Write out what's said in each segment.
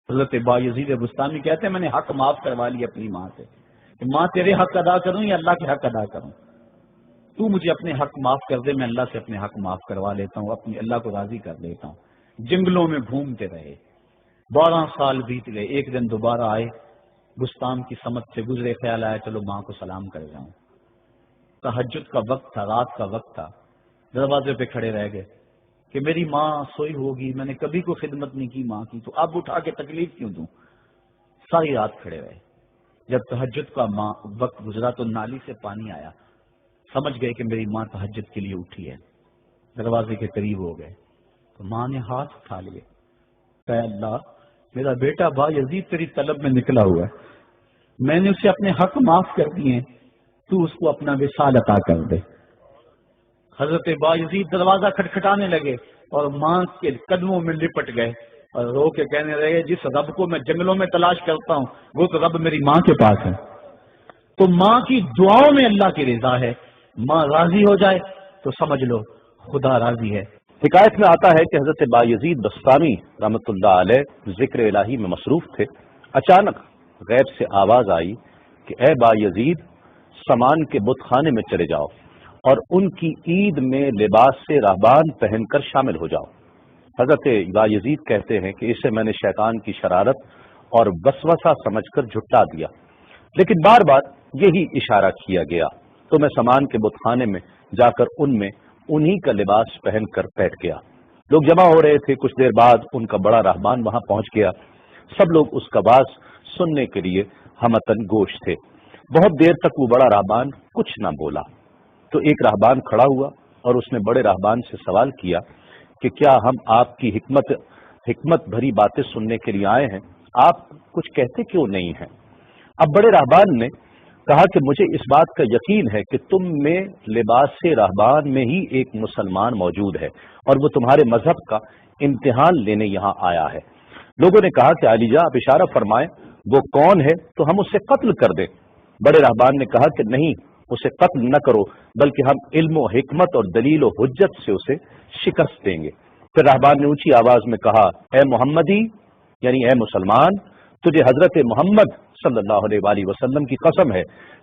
حضرت بایزید بستامی کہتے ہیں میں نے حق معاف کروا لیا اپنی ماں سے کہ ماں تیرے حق ادا کروں یا اللہ کے حق ادا کروں، تو مجھے اپنے حق معاف کر دے، میں اللہ سے اپنے حق معاف کروا لیتا ہوں، اپنی اللہ کو راضی کر لیتا ہوں۔ جنگلوں میں گھومتے رہے، 12 سال بیت گئے، ایک دن دوبارہ آئے، بستان کی سمت سے گزرے، خیال آیا چلو ماں کو سلام کر جاؤں۔ تہجد کا وقت تھا، رات کا وقت تھا، دروازے پہ کھڑے رہ گئے کہ میری ماں سوئی ہوگی، میں نے کبھی کوئی خدمت نہیں کی ماں کی، تو اب اٹھا کے تکلیف کیوں دوں؟ ساری رات کھڑے رہے۔ جب تہجد کا وقت گزرا تو نالی سے پانی آیا، سمجھ گئے کہ میری ماں تہجد کے لیے اٹھی ہے، دروازے کے قریب ہو گئے تو ماں نے ہاتھ اٹھا لیے، اے اللہ میرا بیٹا بایزید تیری طلب میں نکلا ہوا ہے، میں نے اسے اپنے حق معاف کر دیے، تو اس کو اپنا وصال عطا کر دے۔ حضرت بایزید دروازہ کھٹکھٹانے لگے اور ماں کے قدموں میں لپٹ گئے اور رو کے کہنے لگے جس رب کو میں جنگلوں میں تلاش کرتا ہوں وہ تو رب میری ماں کے پاس ہے۔ تو ماں کی دعاؤں میں اللہ کی رضا ہے، ماں راضی ہو جائے تو سمجھ لو خدا راضی ہے۔ حکایت میں آتا ہے کہ حضرت بایزید بستامی رحمۃ اللہ علیہ ذکر الہی میں مصروف تھے، اچانک غیب سے آواز آئی کہ اے بایزید سامان کے بت خانے میں چلے جاؤ اور ان کی عید میں لباس سے راہبان پہن کر شامل ہو جاؤ۔ حضرت بایزید کہتے ہیں کہ اسے میں نے شیطان کی شرارت اور وسوسہ سمجھ کر جھٹلا دیا، لیکن بار بار یہی اشارہ کیا گیا تو میں سامان کے بت خانے میں جا کر ان میں انہی کا لباس پہن کر بیٹھ گیا۔ لوگ جمع ہو رہے تھے، کچھ دیر بعد ان کا بڑا رہبان وہاں پہنچ گیا، سب لوگ اس کا باز سننے کے لیے ہمتن گوش تھے۔ بہت دیر تک وہ بڑا رہبان کچھ نہ بولا تو ایک رہبان کھڑا ہوا اور اس نے بڑے رہبان سے سوال کیا کہ کیا ہم آپ کی حکمت بھری باتیں سننے کے لیے آئے ہیں، آپ کچھ کہتے کیوں نہیں ہیں؟ اب بڑے رہبان نے کہا کہ مجھے اس بات کا یقین ہے کہ تم میں لباس سے رہبان میں ہی ایک مسلمان موجود ہے اور وہ تمہارے مذہب کا امتحان لینے یہاں آیا ہے۔ لوگوں نے کہا کہ علی جاں آپ اشارہ فرمائیں وہ کون ہے تو ہم اسے قتل کر دیں۔ بڑے رہبان نے کہا کہ نہیں، اسے قتل نہ کرو بلکہ ہم علم و حکمت اور دلیل و حجت سے اسے شکست دیں گے۔ پھر رہبان نے اونچی آواز میں کہا اے محمدی یعنی اے مسلمان، تجھے حضرت محمد صلی اللہ علیہ وآلہ وسلم کی قسم ہے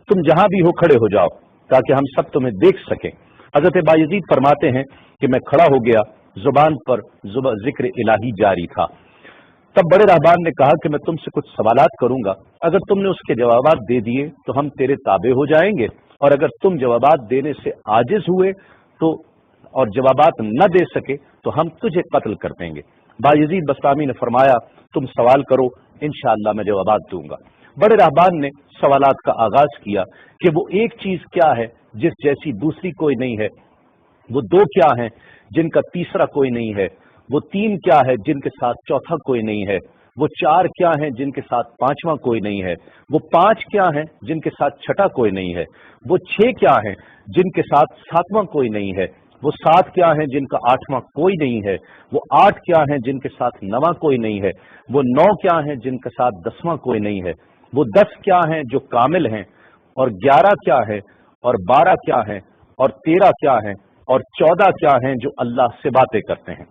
تم جہاں بھی ہو کھڑے ہو جاؤ تاکہ ہم سب تمہیں دیکھ سکیں۔ حضرت بایزید فرماتے ہیں کہ میں کھڑا ہو گیا، زبان پر ذکر الہی جاری تھا۔ تب بڑے رہبان نے کہا کہ میں تم سے کچھ سوالات کروں گا، اگر تم نے اس کے جوابات دے دیے تو ہم تیرے تابع ہو جائیں گے، اور اگر تم جوابات دینے سے عاجز ہوئے تو اور جوابات نہ دے سکے تو ہم تجھے قتل کر دیں گے۔ بایزید بستامی نے فرمایا تم سوال کرو، انشاءاللہ میں جوابات دوں گا۔ بڑے رہبان نے سوالات کا آغاز کیا کہ وہ ایک چیز کیا ہے جس جیسی دوسری کوئی نہیں ہے، وہ دو کیا ہیں جن کا تیسرا کوئی نہیں ہے، وہ تین کیا ہے جن کے ساتھ چوتھا کوئی نہیں ہے، وہ چار کیا ہیں جن کے ساتھ پانچواں کوئی نہیں ہے، وہ پانچ کیا ہیں جن کے ساتھ چھٹا کوئی نہیں ہے، وہ چھ کیا ہیں جن کے ساتھ ساتواں کوئی نہیں ہے، وہ سات کیا ہیں جن کا آٹھواں کوئی نہیں ہے، وہ آٹھ کیا ہیں جن کے ساتھ نواں کوئی نہیں ہے، وہ نو کیا ہیں جن کے ساتھ دسواں کوئی نہیں ہے، وہ 10 کیا ہیں جو کامل ہیں، اور 11 کیا ہے، اور 12 کیا ہیں، اور 13 کیا ہیں، اور 14 کیا ہیں جو اللہ سے باتیں کرتے ہیں۔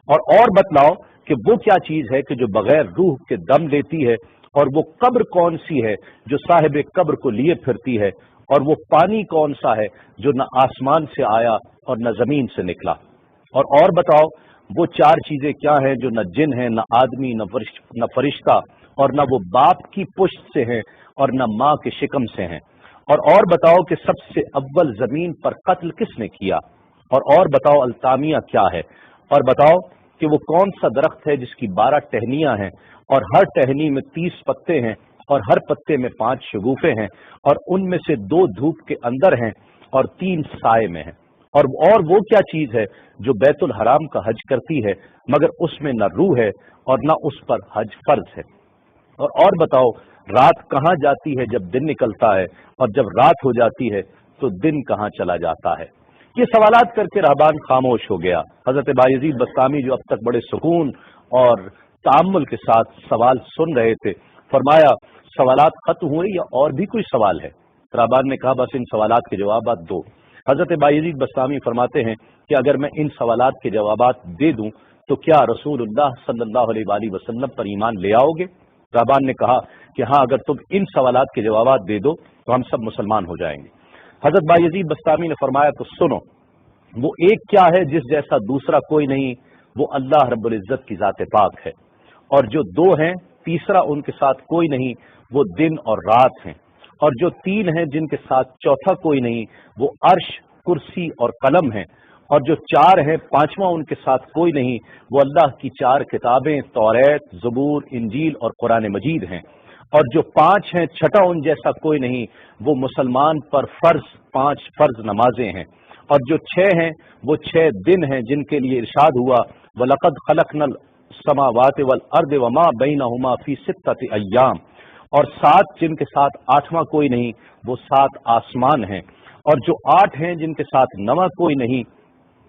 اور بتلاؤ کہ وہ کیا چیز ہے کہ جو بغیر روح کے دم لیتی ہے، اور وہ قبر کون سی ہے جو صاحب قبر کو لیے پھرتی ہے، اور وہ پانی کون سا ہے جو نہ آسمان سے آیا اور نہ زمین سے نکلا۔ اور بتاؤ وہ چار چیزیں کیا ہیں جو نہ جن ہیں، نہ آدمی، نہ فرشتہ، اور نہ وہ باپ کی پشت سے ہیں اور نہ ماں کے شکم سے ہیں۔ اور بتاؤ کہ سب سے اول زمین پر قتل کس نے کیا، اور بتاؤ التامیہ کیا ہے، اور بتاؤ کہ وہ کون سا درخت ہے جس کی 12 ٹہنیاں ہیں اور ہر ٹہنی میں 30 پتے ہیں اور ہر پتے میں 5 شگوفے ہیں، اور ان میں سے 2 دھوپ کے اندر ہیں اور 3 سائے میں ہیں۔ اور وہ کیا چیز ہے جو بیت الحرام کا حج کرتی ہے مگر اس میں نہ روح ہے اور نہ اس پر حج فرض ہے۔ اور بتاؤ رات کہاں جاتی ہے جب دن نکلتا ہے، اور جب رات ہو جاتی ہے تو دن کہاں چلا جاتا ہے۔ یہ سوالات کر کے رہبان خاموش ہو گیا۔ حضرت بایزید بستامی جو اب تک بڑے سکون اور تأمل کے ساتھ سوال سن رہے تھے، فرمایا سوالات ختم ہوئے یا اور بھی کوئی سوال ہے؟ رہبان نے کہا بس ان سوالات کے جوابات دو۔ حضرت بایزید بستامی فرماتے ہیں کہ اگر میں ان سوالات کے جوابات دے دوں تو کیا رسول اللہ صلی اللہ علیہ وآلہ وسلم پر ایمان لے آؤ گے؟ رہبان نے کہا کہ ہاں، اگر تم ان سوالات کے جوابات دے دو تو ہم سب مسلمان ہو جائیں گے۔ حضرت بایزید بسطامی نے فرمایا تو سنو، وہ ایک کیا ہے جس جیسا دوسرا کوئی نہیں، وہ اللہ رب العزت کی ذات پاک ہے، اور جو دو ہیں تیسرا ان کے ساتھ کوئی نہیں، وہ دن اور رات ہیں، اور جو تین ہیں جن کے ساتھ چوتھا کوئی نہیں، وہ عرش، کرسی اور قلم ہیں، اور جو چار ہیں پانچواں ان کے ساتھ کوئی نہیں، وہ اللہ کی چار کتابیں توریت، زبور، انجیل اور قرآن مجید ہیں، اور جو پانچ ہیں چھٹا ان جیسا کوئی نہیں، وہ مسلمان پر پانچ فرض نمازیں ہیں، اور جو چھ ہیں وہ 6 دن ہیں جن کے لیے ارشاد ہوا وَلَقَدْ خَلَقْنَا السَّمَاوَاتِ وَالْأَرْضِ وَمَا بَيْنَهُمَا فِي 6 أَيَّامٍ، اور 7 جن کے ساتھ 8واں کوئی نہیں، وہ 7 آسمان ہیں، اور جو 8 ہیں جن کے ساتھ 9واں کوئی نہیں،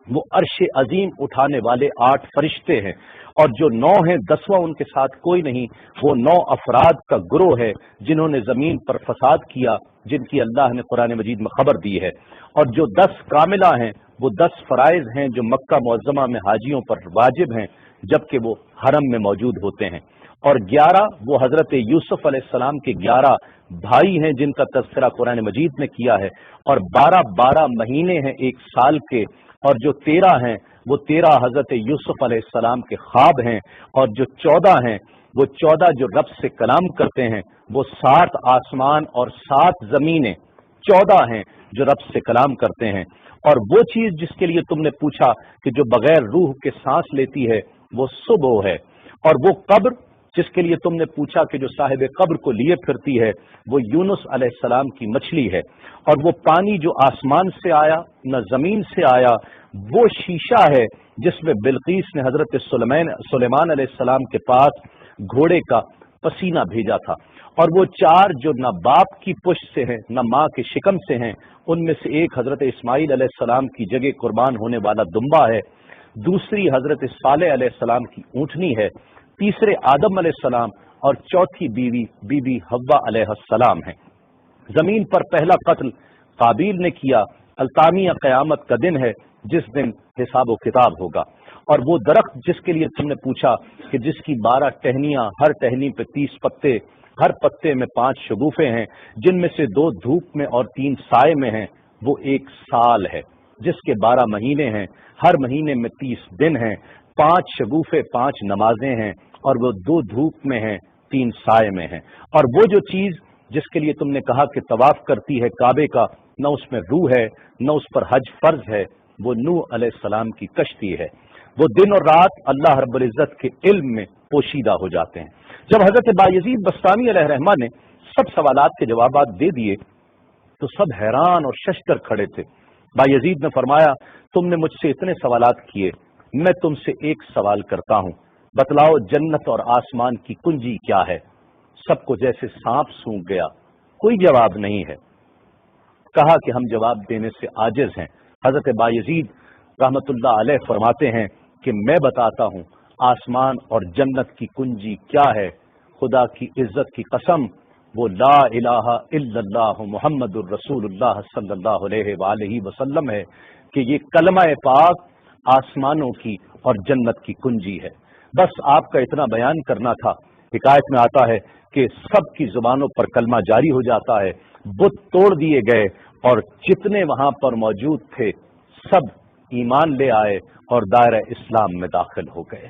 وہ عرش عظیم اٹھانے والے 8 فرشتے ہیں، اور جو 9 ہیں 10واں ان کے ساتھ کوئی نہیں، وہ 9 افراد کا گروہ ہے جنہوں نے زمین پر فساد کیا، جن کی اللہ نے قرآن مجید میں خبر دی ہے، اور جو 10 کاملہ ہیں وہ 10 فرائض ہیں جو مکہ معظمہ میں حاجیوں پر واجب ہیں جبکہ وہ حرم میں موجود ہوتے ہیں، اور 11 وہ حضرت یوسف علیہ السلام کے 11 بھائی ہیں جن کا تذکرہ قرآن مجید نے کیا ہے، اور 12 مہینے ہیں ایک سال کے، اور جو 13 ہیں وہ 13 حضرت یوسف علیہ السلام کے خواب ہیں، اور جو 14 ہیں وہ 14 جو رب سے کلام کرتے ہیں، وہ 7 آسمان اور 7 زمینیں 14 ہیں جو رب سے کلام کرتے ہیں، اور وہ چیز جس کے لیے تم نے پوچھا کہ جو بغیر روح کے سانس لیتی ہے وہ صبح ہے، اور وہ قبر جس کے لیے تم نے پوچھا کہ جو صاحب قبر کو لیے پھرتی ہے وہ یونس علیہ السلام کی مچھلی ہے، اور وہ پانی جو آسمان سے آیا نہ زمین سے آیا وہ شیشہ ہے جس میں بلقیس نے حضرت سلیمان علیہ السلام کے پاس گھوڑے کا پسینہ بھیجا تھا، اور وہ 4 جو نہ باپ کی پشت سے ہیں نہ ماں کے شکم سے ہیں، ان میں سے ایک حضرت اسماعیل علیہ السلام کی جگہ قربان ہونے والا دمبا ہے، دوسری حضرت صالح علیہ السلام کی اونٹنی ہے، تیسرے آدم علیہ السلام، اور چوتھی بیوی بی بی حوا علیہ السلام ہے۔ زمین پر پہلا قتل قابیل نے کیا، التامیہ قیامت کا دن ہے جس دن حساب و کتاب ہوگا، اور وہ درخت جس کے لیے تم نے پوچھا کہ جس کی 12 ٹہنیاں، ہر ٹہنی پہ 30 پتے، ہر پتے میں 5 شگوفے ہیں جن میں سے 2 دھوپ میں اور 3 سائے میں ہیں، وہ 1 سال ہے جس کے 12 مہینے ہیں، ہر مہینے میں 30 دن ہیں، 5 شگوفے 5 نمازیں ہیں، اور وہ 2 دھوپ میں ہیں 3 سائے میں ہیں، اور وہ جو چیز جس کے لیے تم نے کہا کہ طواف کرتی ہے کعبے کا، نہ اس میں روح ہے نہ اس پر حج فرض ہے، وہ نوح علیہ السلام کی کشتی ہے، وہ دن اور رات اللہ رب العزت کے علم میں پوشیدہ ہو جاتے ہیں۔ جب حضرت بایزید بسطامی علیہ الرحمہ نے سب سوالات کے جوابات دے دیے تو سب حیران اور ششدر کھڑے تھے۔ بایزید نے فرمایا تم نے مجھ سے اتنے سوالات کیے، میں تم سے ایک سوال کرتا ہوں، بتلاؤ جنت اور آسمان کی کنجی کیا ہے؟ سب کو جیسے سانپ سونگھ گیا، کوئی جواب نہیں ہے۔ کہا کہ ہم جواب دینے سے عاجز ہیں۔ حضرت بایزید رحمت اللہ علیہ فرماتے ہیں کہ میں بتاتا ہوں آسمان اور جنت کی کنجی کیا ہے، خدا کی عزت کی قسم وہ لا الہ الا اللہ محمد الرسول اللہ صلی اللہ علیہ وآلہ وسلم ہے کہ یہ کلمہ پاک آسمانوں کی اور جنت کی کنجی ہے۔ بس آپ کا اتنا بیان کرنا تھا۔ حکایت میں آتا ہے کہ سب کی زبانوں پر کلمہ جاری ہو جاتا ہے، بت توڑ دیے گئے، اور جتنے وہاں پر موجود تھے سب ایمان لے آئے اور دائرہ اسلام میں داخل ہو گئے۔